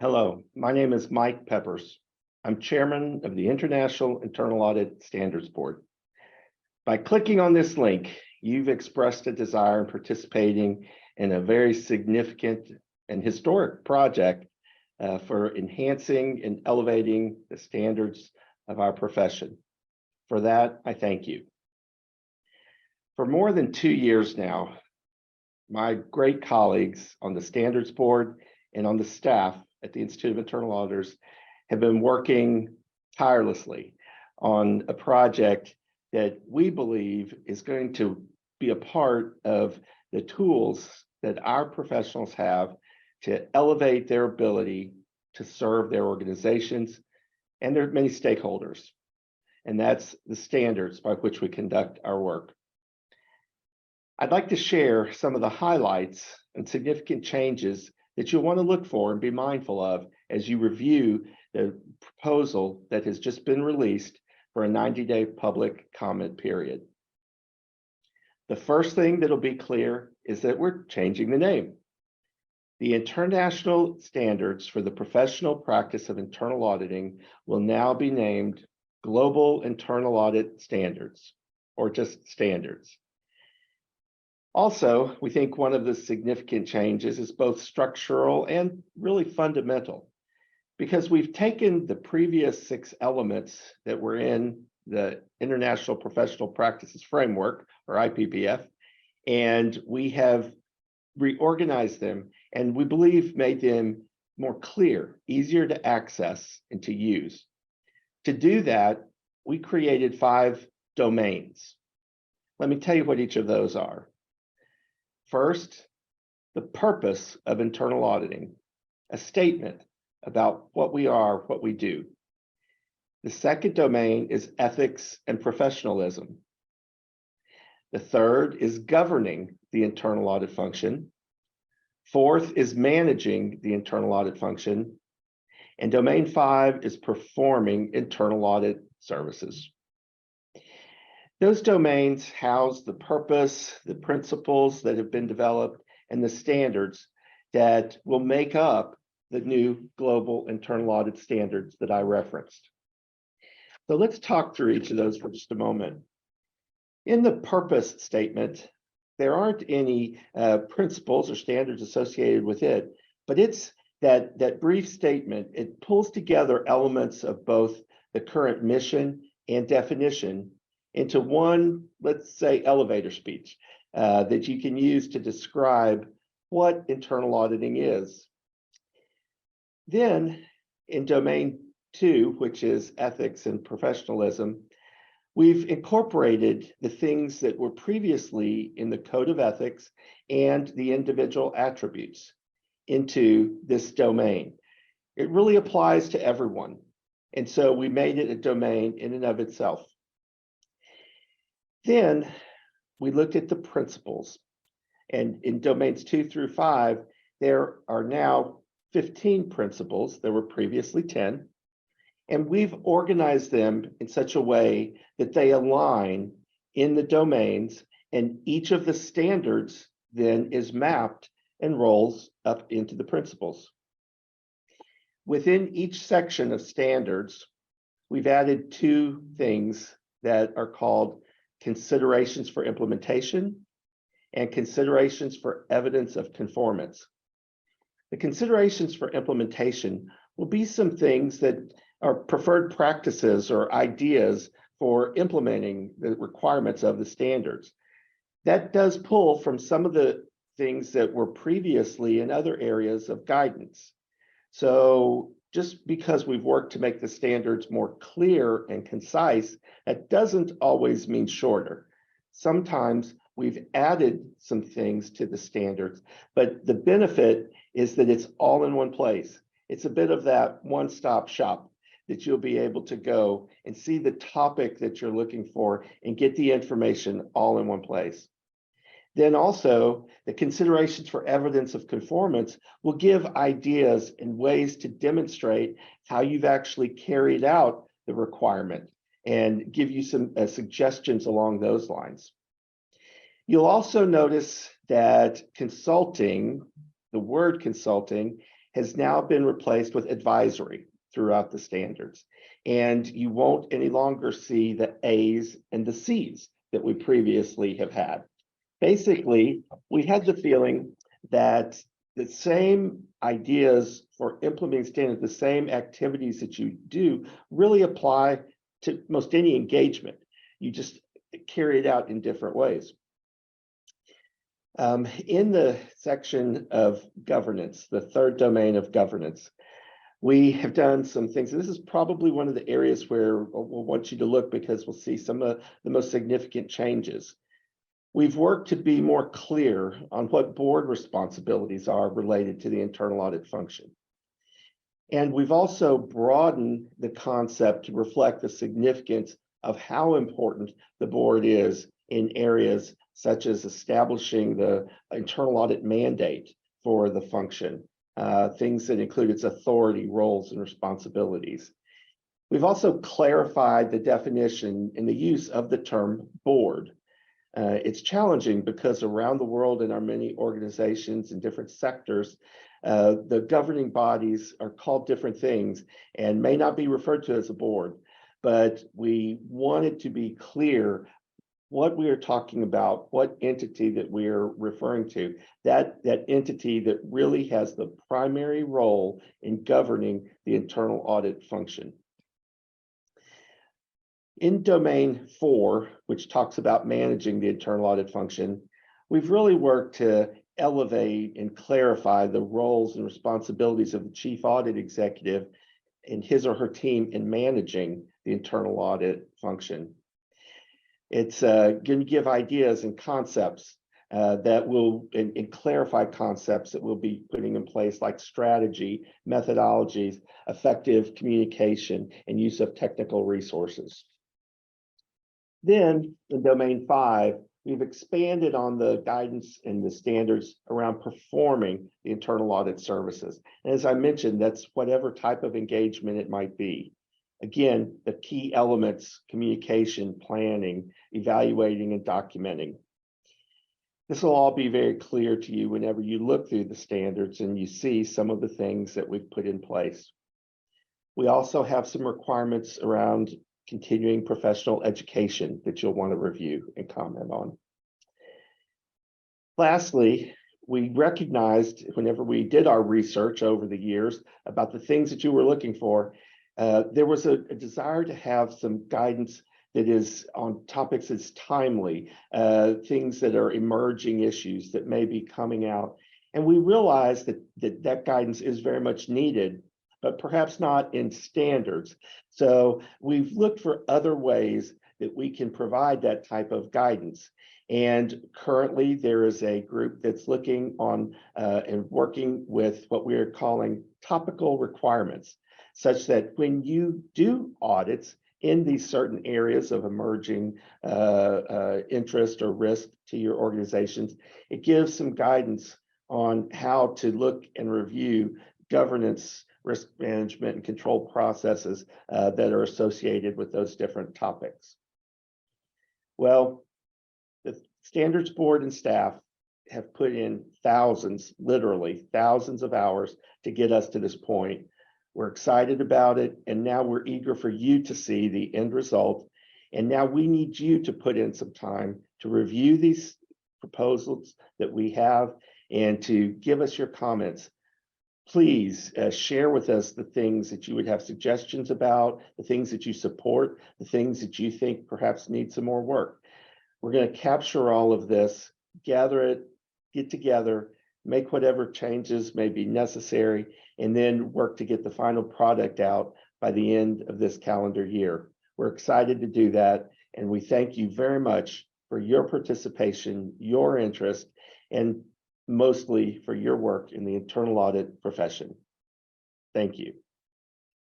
Hello, my name is Mike Peppers. I'm chairman of the International Internal Audit Standards Board. By clicking on this link, you've expressed a desire in participating in a very significant and historic project for enhancing and elevating the standards of our profession. For that, I thank you. For more than 2 years now, my great colleagues on the Standards Board and on the staff at the Institute of Internal Auditors have been working tirelessly on a project that we believe is going to be a part of the tools that our professionals have to elevate their ability to serve their organizations and their many stakeholders. And that's the standards by which we conduct our work. I'd like to share some of the highlights and significant changes that you'll want to look for and be mindful of as you review the proposal that has just been released for a 90-day public comment period. The first thing that'll be clear is that we're changing the name. The International Standards for the Professional Practice of Internal Auditing will now be named Global Internal Audit Standards, or just Standards. Also, we think one of the significant changes is both structural and really fundamental, because we've taken the previous 6 elements that were in the International Professional Practices Framework, or IPPF, and we have reorganized them and we believe made them more clear, easier to access and to use. To do that, we created 5 domains. Let me tell you what each of those are. First, the purpose of internal auditing, a statement about what we are, what we do. The second domain is ethics and professionalism. The third is governing the internal audit function. Fourth is managing the internal audit function. And domain 5 is performing internal audit services. Those domains house the purpose, the principles that have been developed, and the standards that will make up the new global internal audit standards that I referenced. So let's talk through each of those for just a moment. In the purpose statement, there aren't any principles or standards associated with it, but it's that brief statement. It pulls together elements of both the current mission and definition into one, let's say, elevator speech that you can use to describe what internal auditing is. Then in domain 2, which is ethics and professionalism, we've incorporated the things that were previously in the Code of Ethics and the individual attributes into this domain. It really applies to everyone. And so we made it a domain in and of itself. Then we looked at the principles, and in domains 2 through 5, there are now 15 principles. There were previously 10, and we've organized them in such a way that they align in the domains, and each of the standards then is mapped and rolls up into the principles. Within each section of standards, we've added 2 things that are called considerations for implementation and considerations for evidence of conformance. The considerations for implementation will be some things that are preferred practices or ideas for implementing the requirements of the standards. That does pull from some of the things that were previously in other areas of guidance. So just because we've worked to make the standards more clear and concise, that doesn't always mean shorter. Sometimes we've added some things to the standards, but the benefit is that it's all in one place. It's a bit of that one-stop shop that you'll be able to go and see the topic that you're looking for and get the information all in one place. Then also, the considerations for evidence of conformance will give ideas and ways to demonstrate how you've actually carried out the requirement and give you some suggestions along those lines. You'll also notice that consulting, the word consulting, has now been replaced with advisory throughout the standards. And you won't any longer see the A's and the C's that we previously have had. Basically, we had the feeling that the same ideas for implementing standards, the same activities that you do really apply to most any engagement. You just carry it out in different ways. In the section of governance, the third domain of governance, we have done some things. This is probably one of the areas where we'll want you to look because we'll see some of the most significant changes. We've worked to be more clear on what board responsibilities are related to the internal audit function. And we've also broadened the concept to reflect the significance of how important the board is in areas such as establishing the internal audit mandate for the function, things that include its authority, roles, and responsibilities. We've also clarified the definition and the use of the term board. It's challenging because around the world in our many organizations and different sectors, the governing bodies are called different things and may not be referred to as a board, but we wanted to be clear what we are talking about, what entity that we are referring to, that entity that really has the primary role in governing the internal audit function. In domain 4, which talks about managing the internal audit function, we've really worked to elevate and clarify the roles and responsibilities of the chief audit executive and his or her team in managing the internal audit function. It's going to give ideas and concepts that will and clarify concepts that we'll be putting in place, like strategy, methodologies, effective communication, and use of technical resources. Then in domain 5, we've expanded on the guidance and the standards around performing the internal audit services. And as I mentioned, that's whatever type of engagement it might be. Again, the key elements: communication, planning, evaluating, and documenting. This will all be very clear to you whenever you look through the standards and you see some of the things that we've put in place. We also have some requirements around continuing professional education that you'll want to review and comment on. Lastly, we recognized whenever we did our research over the years about the things that you were looking for, there was a desire to have some guidance that is on topics that's timely, things that are emerging issues that may be coming out. And we realize that guidance is very much needed, but perhaps not in standards. So we've looked for other ways that we can provide that type of guidance. And currently there is a group that's looking on and working with what we are calling topical requirements, such that when you do audits in these certain areas of emerging interest or risk to your organizations, it gives some guidance on how to look and review governance, risk management, and control processes that are associated with those different topics. Well, the Standards Board and staff have put in thousands, literally thousands of hours to get us to this point. We're excited about it, and now we're eager for you to see the end result. And now we need you to put in some time to review these proposals that we have and to give us your comments. Please share with us the things that you would have suggestions about, the things that you support, the things that you think perhaps need some more work. We're going to capture all of this, gather it, get together, make whatever changes may be necessary, and then work to get the final product out by the end of this calendar year. We're excited to do that, and we thank you very much for your participation, your interest, and mostly for your work in the internal audit profession. Thank you.